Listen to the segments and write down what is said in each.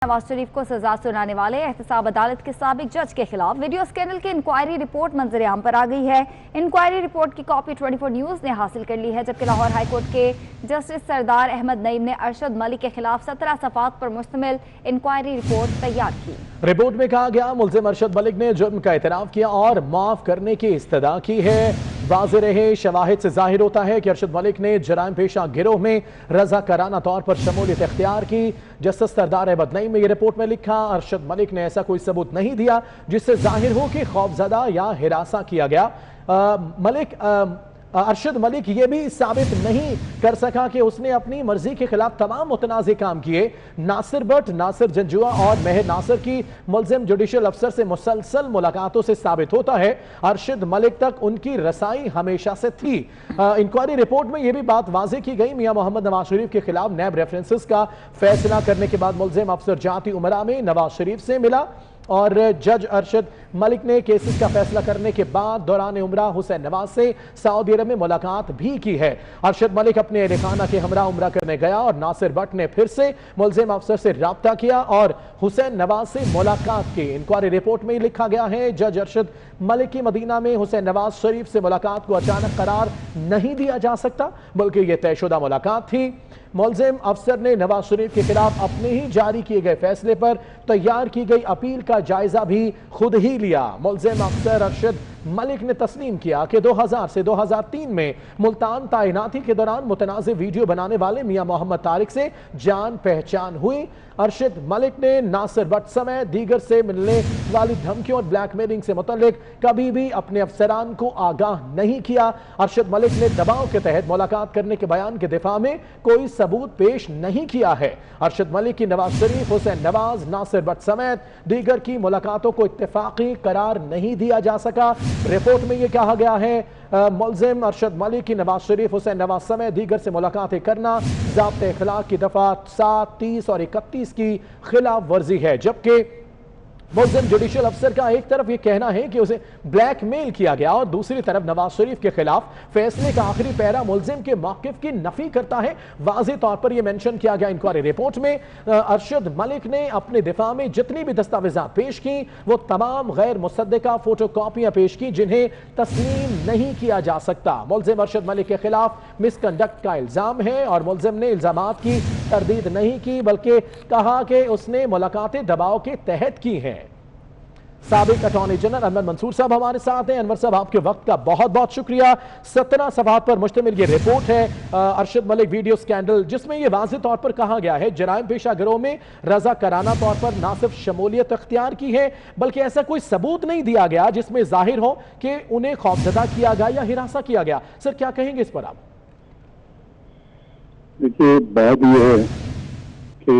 नवाज शरीफ को सजा सुनाने वाले एहतसाब अदालत के साबिक जज के खिलाफ वीडियो स्कैंडल की इंक्वायरी रिपोर्ट मंजर आम पर आ गई है। इंक्वायरी रिपोर्ट की कॉपी 24 न्यूज ने हासिल कर ली है, जबकि लाहौर हाईकोर्ट के जस्टिस सरदार अहमद नईम ने अरशद मलिक के खिलाफ 17 सफ़ात पर मुश्तमिल इंक्वायरी रिपोर्ट तैयार की। रिपोर्ट में कहा गया मुल्जिम अरशद मलिक ने जुर्म का इतराफ किया और माफ करने की इस्तदा की है। वाज़ेह रहे शवाहिद से जाहिर होता है कि अरशद मलिक ने जराइम पेशा गिरोह में रज़ाकाराना तौर पर शमूलियत इख्तियार की। जस्टिस सरदार अहमद नईम ने यह रिपोर्ट में लिखा, अरशद मलिक ने ऐसा कोई सबूत नहीं दिया जिससे जाहिर हो कि खौफजदा या हिरासा किया गया। अरशद मलिक ये भी साबित नहीं कर सका कि उसने अपनी मर्जी के खिलाफ तमाम मुतनाज़ काम किए। नासिर भट्ट, नासिर जंजुआ और मेहर नासिर की मुल्जिम जुडिशल अफसर से मुसलसल मुलाकातों से साबित होता है अरशद मलिक तक उनकी रसाई हमेशा से थी। इंक्वायरी रिपोर्ट में यह भी बात वाज़ेह की गई, मियां मोहम्मद नवाज शरीफ के खिलाफ नैब रेफरेंसेस का फैसला करने के बाद मुल्जिम अफसर जाती उमरा में नवाज शरीफ से मिला और जज अरशद मलिक ने केसेस का फैसला करने के बाद दौरान उमरा हुसैन नवाज से सऊदी अरब में मुलाकात भी की है। अरशद मलिक अपने अहल खाना के हमरा उमरा करने गया और नासिर भट्ट ने फिर से मुल्जिम अफसर से राब्ता किया और हुसैन नवाज से मुलाकात की। इंक्वायरी रिपोर्ट में लिखा गया है, जज अरशद मलिक की मदीना में हुसैन नवाज शरीफ से मुलाकात को अचानक करार नहीं दिया जा सकता, बल्कि यह तयशुदा मुलाकात थी। मुल्जिम अफसर ने नवाज शरीफ के खिलाफ अपने ही जारी किए गए फैसले पर तैयार की गई अपील का जायजा भी खुद ही लिया। मुल्जिम अफसर अरशद मलिक ने तस्लीम किया कि 2000 से 2003 में मुल्तान तैनाती के दौरान मुतनाज़िर वीडियो बनाने वाले मियां मोहम्मद तारिक से जान पहचान हुई। अरशद मलिक ने नासिर भट्ट समेत दीगर से मिलने वाली धमकियों और ब्लैकमेलिंग से मुतल्लिक कभी भी अपने अफसरान को आगाह नहीं किया। अरशद मलिक ने दबाव के तहत मुलाकात करने के बयान के दिफा में कोई सबूत पेश नहीं किया है। अरशद मलिक की नवाज शरीफ, हुसैन नवाज, नासिर भट्ट समेत दीगर की मुलाकातों को इत्तेफाकी करार नहीं दिया जा सका। रिपोर्ट में यह कहा गया है, मुल्जिम अरशद मलिक की नवाज शरीफ, हुसैन नवाज समेत दीगर से मुलाकातें करना ज़ाब्ते इखलाक की दफा 7, 30 और 31 की खिलाफ वर्जी है, जबकि मुल्जिम जुडिशल अफसर का एक तरफ यह कहना है कि उसे ब्लैकमेल किया गया और दूसरी तरफ नवाज शरीफ के खिलाफ फैसले का आखिरी पैरा मुल्जिम के मौकिफ की नफी करता है। वाज़ेह तौर पर यह मेंशन किया गया इंक्वायरी रिपोर्ट में, अरशद मलिक ने अपने दिफा में जितनी भी दस्तावेजात पेश की वो तमाम गैर मुसद्दका फोटो कॉपियां पेश की जिन्हें तस्लीम नहीं किया जा सकता। मुल्जिम अरशद मलिक के खिलाफ मिसकंडक्ट का इल्जाम है और मुल्जिम ने इल्जामात की तरदीद नहीं की, बल्कि कहा कि उसने मुलाकातें दबाव के तहत की हैं। साबिक अटॉर्नी जनरल अनवर मंसूर साहब हमारे साथ हैं। अनवर साहब, आपके वक्त का बहुत बहुत शुक्रिया। 17 सफ़हात पर मुश्तमिल ये रिपोर्ट है अरशद मलिक वीडियो स्कैंडल, जिसमें यह वाज़ेह तौर पर कहा गया है जराइम पेशा गिरोह में रज़ाकाराना तौर पर न सिर्फ शमूलियत अख्तियार की है बल्कि ऐसा कोई सबूत नहीं दिया गया जिसमें जाहिर हो कि उन्हें खौफजदा किया गया या हिरासा किया गया। सर, क्या कहेंगे इस पर आप? देखिए, बात यह है कि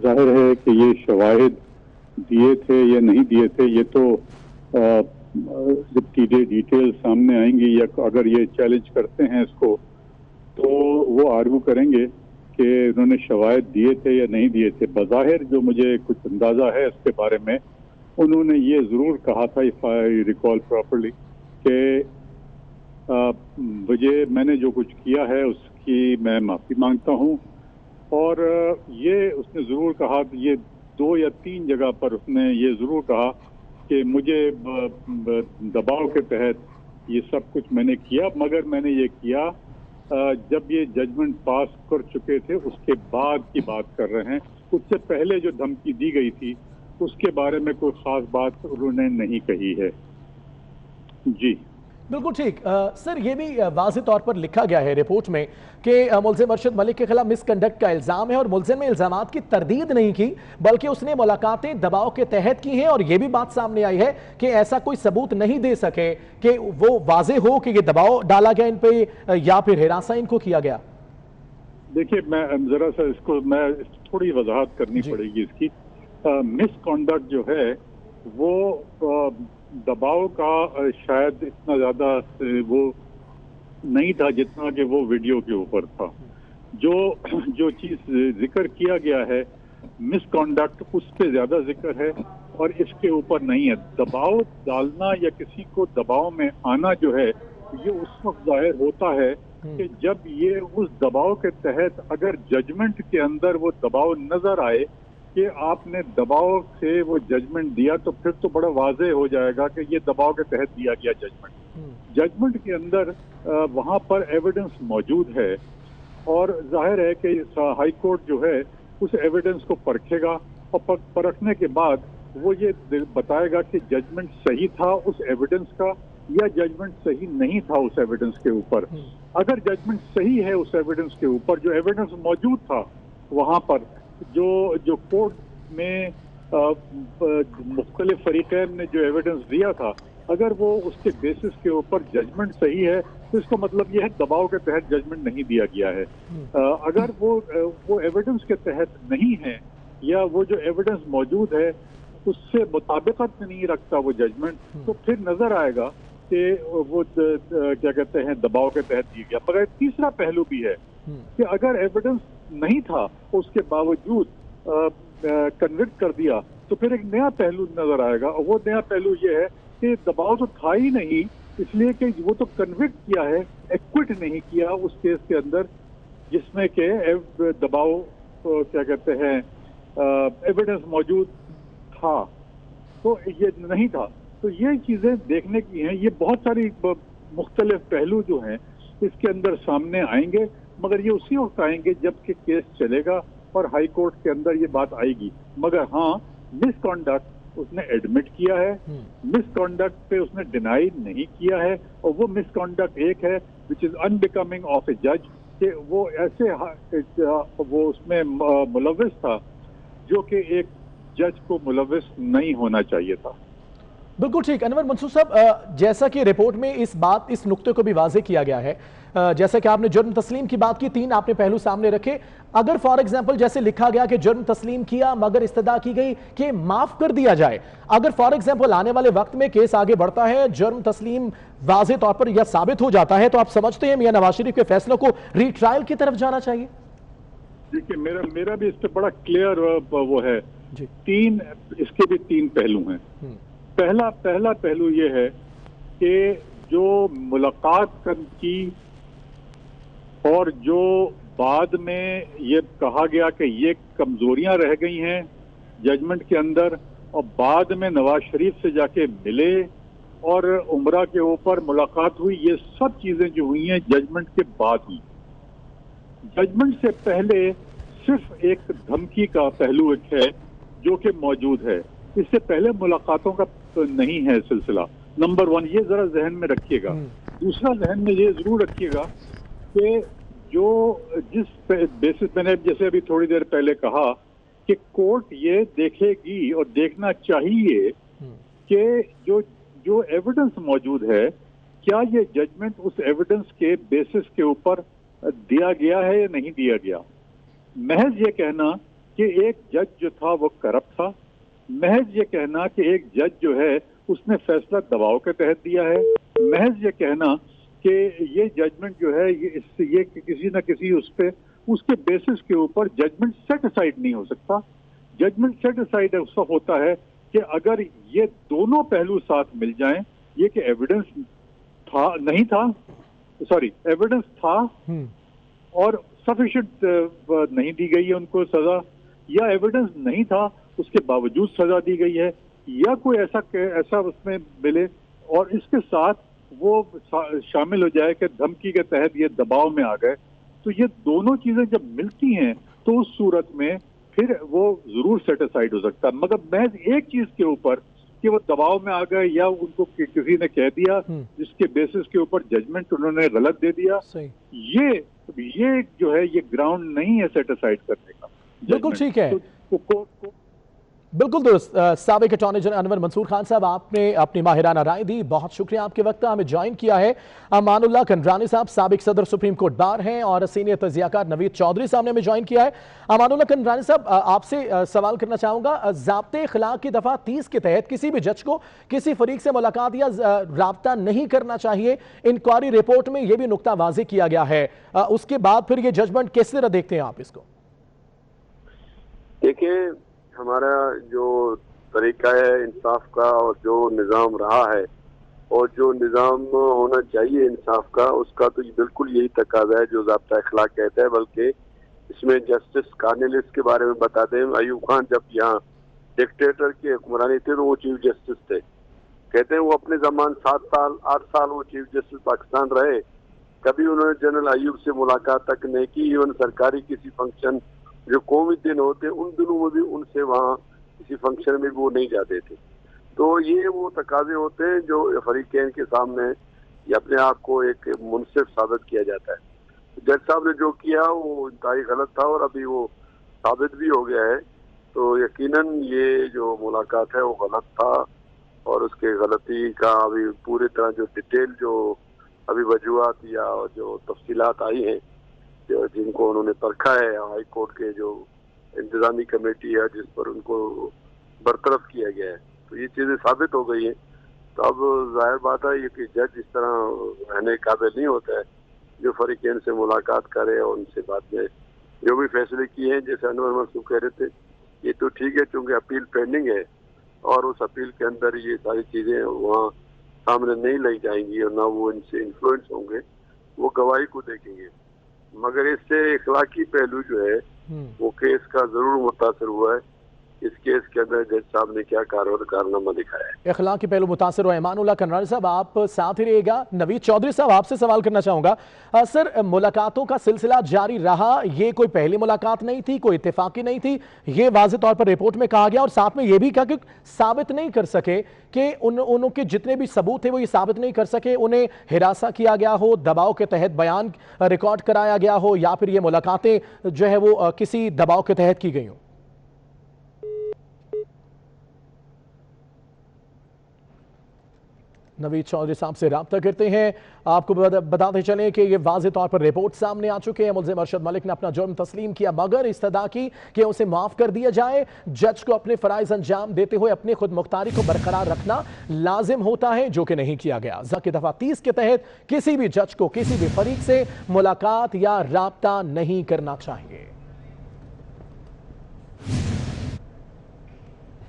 जाहिर है कि ये शवाहिद दिए थे या नहीं दिए थे, ये तो जब डिटेल सामने आएंगी या अगर ये चैलेंज करते हैं इसको तो वो आर्गू करेंगे कि उन्होंने शवाहिद दिए थे या नहीं दिए थे। बज़ाहिर जो मुझे कुछ अंदाज़ा है इसके बारे में, उन्होंने ये ज़रूर कहा था, इफ़ आई रिकॉल प्रॉपरली, कि मैंने जो कुछ किया है उसकी मैं माफ़ी मांगता हूँ। और ये उसने ज़रूर कहा, ये 2 या 3 जगह पर उसने ये जरूर कहा कि मुझे दबाव के तहत ये सब कुछ मैंने किया, मगर मैंने ये किया जब ये जजमेंट पास कर चुके थे उसके बाद की बात कर रहे हैं। उससे पहले जो धमकी दी गई थी उसके बारे में कोई खास बात उन्होंने नहीं कही है। जी बिल्कुल ठीक। सर, ये भी वाज़ेह तौर पर लिखा गया है रिपोर्ट में कि मुल्जिम अरशद मलिक के खिलाफ मिसकंडक्ट का इल्ज़ाम है और मुल्जिम ने इल्ज़ामात की तरदीद नहीं की बल्कि उसने मुलाकातें दबाव के तहत की हैं और यह भी बात सामने आई है कि ऐसा कोई सबूत नहीं दे सके कि वो वाज़ेह हो कि ये दबाव डाला गया इन पे या फिर हिरासा इनको किया गया। देखिए, मैं जरा सा इसको मैं थोड़ी वजाहत करनी पड़ेगी इसकी। मिसकंडक्ट जो है वो दबाव का शायद इतना ज्यादा वो नहीं था जितना कि वो वीडियो के ऊपर था। जो चीज जिक्र किया गया है मिसकॉन्डक्ट, उस पे ज्यादा जिक्र है और इसके ऊपर नहीं है। दबाव डालना या किसी को दबाव में आना जो है ये उस वक्त जाहिर होता है कि जब ये उस दबाव के तहत अगर जजमेंट के अंदर वो दबाव नजर आए कि आपने दबाव से वो जजमेंट दिया, तो फिर तो बड़ा वाज़ेह हो जाएगा कि ये दबाव के तहत दिया गया जजमेंट। जजमेंट के अंदर वहाँ पर एविडेंस मौजूद है और जाहिर है कि हाई कोर्ट जो है उस एविडेंस को परखेगा और परखने के बाद वो ये बताएगा कि जजमेंट सही था उस एविडेंस का या जजमेंट सही नहीं था उस एविडेंस के ऊपर। अगर जजमेंट सही है उस एविडेंस के ऊपर, जो एविडेंस मौजूद था वहाँ पर, जो कोर्ट में मुख्तलिफ फरीकैन ने जो एविडेंस दिया था, अगर वो उसके बेसिस के ऊपर जजमेंट सही है तो इसका मतलब ये है दबाव के तहत जजमेंट नहीं दिया गया है। अगर वो एविडेंस के तहत नहीं है या वो जो एविडेंस मौजूद है उससे मुताबिकत में नहीं रखता वो जजमेंट, तो फिर नजर आएगा कि वो क्या कहते हैं दबाव के तहत दिया गया। मगर तीसरा पहलू भी है कि अगर एविडेंस नहीं था उसके बावजूद कन्विक्ट कर दिया तो फिर एक नया पहलू नजर आएगा, और वो नया पहलू ये है कि दबाव तो था ही नहीं, इसलिए कि वो तो कन्विक्ट किया है, एक्विट नहीं किया उस केस के अंदर जिसमें के दबाव क्या कहते हैं एविडेंस मौजूद था, तो ये नहीं था। तो ये चीजें देखने की हैं। ये बहुत सारी मुख्तलिफ पहलू जो हैं इसके अंदर सामने आएंगे, मगर ये उसी वक्त आएंगे जबकि केस चलेगा और हाई कोर्ट के अंदर ये बात आएगी। मगर हाँ, मिसकॉन्डक्ट उसने एडमिट किया है, मिसकॉन्डक्ट पे उसने डिनाई नहीं किया है, और वो मिसकॉन्डक्ट एक है विच इज अनबिकमिंग ऑफ ए जज, कि वो ऐसे वो उसमें मुलव्विस था जो कि एक जज को मुलव्विस नहीं होना चाहिए था। बिल्कुल ठीक। अनवर मंसूर साहब, जैसा कि रिपोर्ट में इस नुक्ते को भी वाजे किया गया है, जैसा कि आपने जुर्म तस्लीम की बात की, 3 आपने पहलू सामने रखे। अगर फॉर एग्जांपल जैसे लिखा गया कि जुर्म तस्लीम किया मगर इस्तदा की गई कि माफ कर दिया जाए, अगर फॉर एग्जांपल आने वाले वक्त में केस आगे बढ़ता है, जुर्म तस्लीम वाजे तौर पर यह साबित हो जाता है, तो आप समझते हैं मियां नवाज शरीफ के फैसलों को रीट्रायल की तरफ जाना चाहिए? देखिए, मेरा भी इस पर बड़ा क्लियर वो है जी। इसके भी 3 पहलू हैं। पहला पहलू ये है कि जो मुलाकात की और जो बाद में ये कहा गया कि ये कमजोरियां रह गई हैं जजमेंट के अंदर, और बाद में नवाज शरीफ से जाके मिले और उमरा के ऊपर मुलाकात हुई, ये सब चीजें जो हुई हैं जजमेंट के बाद हुई। जजमेंट से पहले सिर्फ एक धमकी का पहलू एक है जो कि मौजूद है, इससे पहले मुलाकातों का तो नहीं है सिलसिला। नंबर 1 ये जरा जहन में रखिएगा। दूसरा जहन में ये जरूर रखिएगा कि जो जिस बेसिस मैंने जैसे अभी थोड़ी देर पहले कहा कि कोर्ट ये देखेगी और देखना चाहिए कि जो एविडेंस मौजूद है, क्या ये जजमेंट उस एविडेंस के बेसिस के ऊपर दिया गया है या नहीं दिया गया। महज ये कहना कि एक जज जो था वो करप्ट था, महज ये कहना कि एक जज जो है उसने फैसला दबाव के तहत दिया है, महज ये कहना कि ये जजमेंट जो है ये किसी न किसी उसके बेसिस के ऊपर जजमेंट सेट असाइड नहीं हो सकता। जजमेंट सेट असाइड उसका होता है कि अगर ये दोनों पहलू साथ मिल जाएं, ये कि एविडेंस था नहीं था, सॉरी एविडेंस था और सफिशिएंट नहीं दी गई है उनको सजा, या एविडेंस नहीं था उसके बावजूद सजा दी गई है, या कोई ऐसा उसमें मिले और इसके साथ वो शामिल हो जाए कि धमकी के तहत ये दबाव में आ गए, तो ये दोनों चीजें जब मिलती हैं तो उस सूरत में फिर वो जरूर सेट असाइड हो सकता है। मगर महज एक चीज के ऊपर कि वो दबाव में आ गए या उनको किसी ने कह दिया जिसके बेसिस के ऊपर जजमेंट उन्होंने गलत दे दिया, ये जो है ये ग्राउंड नहीं है सेट असाइड करने का। बिल्कुल ठीक है, बिल्कुल दुरुस्त। साबिक अटॉर्नी जनरल अनवर मंसूर खान साहब, आपने अपनी माहिराना राय दी, बहुत शुक्रिया आपके वक्त। हमें ज्वाइन किया है अमानुल्लाह कंडरानी साहब, साबिक सदर सुप्रीम कोर्ट बार हैं, और सीनियर तजियाकार नवीद चौधरी साहब ने हमें ज्वाइन किया है। अमानुल्लाह कंडरानी साहब, आपसे सवाल करना चाहूंगा, ज़ाब्ते इखलाक की दफ़ा 30 के तहत किसी भी जज को किसी फरीक से मुलाकात या राब्ता नहीं करना चाहिए, इंक्वायरी रिपोर्ट में यह भी नुक्ता वाज़ेह किया गया है। उसके बाद फिर ये जजमेंट किस तरह देखते हैं आप इसको? देखिए, हमारा जो तरीका है इंसाफ का और जो निज़ाम रहा है और जो निज़ाम होना चाहिए इंसाफ का, उसका तो बिल्कुल यही तकाजा है जो ज़ाब्ता इखलाक कहता है। बल्कि इसमें जस्टिस कार्नेलिस के बारे में बता दें, अयूब खान जब यहाँ डिक्टेटर की हुक्मरानी थी तो वो चीफ जस्टिस थे। कहते हैं वो अपने जमान 7 साल 8 साल वो चीफ जस्टिस पाकिस्तान रहे, कभी उन्होंने जनरल अयूब से मुलाकात तक नहीं की। इवन सरकारी किसी फंक्शन जो कौमी दिन होते उन दिनों में भी उनसे वहाँ किसी फंक्शन में भी वो नहीं जाते थे। तो ये वो तकाजे होते हैं जो फरीकैन के सामने ये अपने आप को एक मुनसिफ साबित किया जाता है। जज साहब ने जो किया वो इंतहाई गलत था और अभी वो साबित भी हो गया है। तो यकीनन ये जो मुलाकात है वो गलत था और उसके गलती का अभी पूरी तरह जो डिटेल जो अभी वजूहात या जो तफसीलात आई हैं जो जिनको उन्होंने परखा है हाई कोर्ट के जो इंतजामी कमेटी है जिस पर उनको बरतरफ किया गया है, तो ये चीज़ें साबित हो गई हैं। तो अब जाहिर बात है ये कि जज इस तरह रहने काबिल नहीं होता है जो फरीकैन से मुलाकात करे और उनसे बाद में जो भी फैसले किए हैं। जैसे अनवर मंसूर कह रहे थे ये तो ठीक है क्योंकि अपील पेंडिंग है और उस अपील के अंदर ये सारी चीज़ें वहाँ सामने नहीं लाई जाएंगी और ना वो इनसे इन्फ्लुएंस होंगे, वो गवाही को देखेंगे। मगर इससे इखलाकी पहलू जो है वो केस का जरूर मुतासर हुआ है। इस केस के अंदर जज साहब ने क्या कारनामा दिखाया है, इखलाकी पहलू मुतासर हुआ है। इमानुल्लाह करनानी साहब आप साथ ही रहिएगा। नवीद चौधरी साहब आपसे सवाल करना चाहूंगा। सर, मुलाकातों का सिलसिला जारी रहा, ये कोई पहली मुलाकात नहीं थी, कोई इत्तेफाकी नहीं थी, ये वाज़ेह तौर पर रिपोर्ट में कहा गया और साथ में ये भी कहा कि साबित नहीं कर सके कि उनके जितने भी सबूत थे वो ये साबित नहीं कर सके, उन्हें हिरासा किया गया हो, दबाव के तहत बयान रिकॉर्ड कराया गया हो या फिर ये मुलाकातें जो है वो किसी दबाव के तहत की गई हो। नवीद चौधरी साहब से राब्ता करते हैं। आपको बताते चलें कि ये वाज़ेह तौर पर रिपोर्ट सामने आ चुके हैं। मुल्ज़िम अरशद मलिक ने अपना जुर्म तस्लीम किया मगर इस्तदा की कि उसे माफ़ कर दिया जाए। जज को अपने फ़राइज़ अंजाम देते हुए अपनी खुद मुख्तारी को बरकरार रखना लाजिम होता है, जो कि नहीं किया गया। ज़ब्त दफ़ा 30 के तहत किसी भी जज को किसी भी फरीक से मुलाकात या राब्ता नहीं करना चाहिए।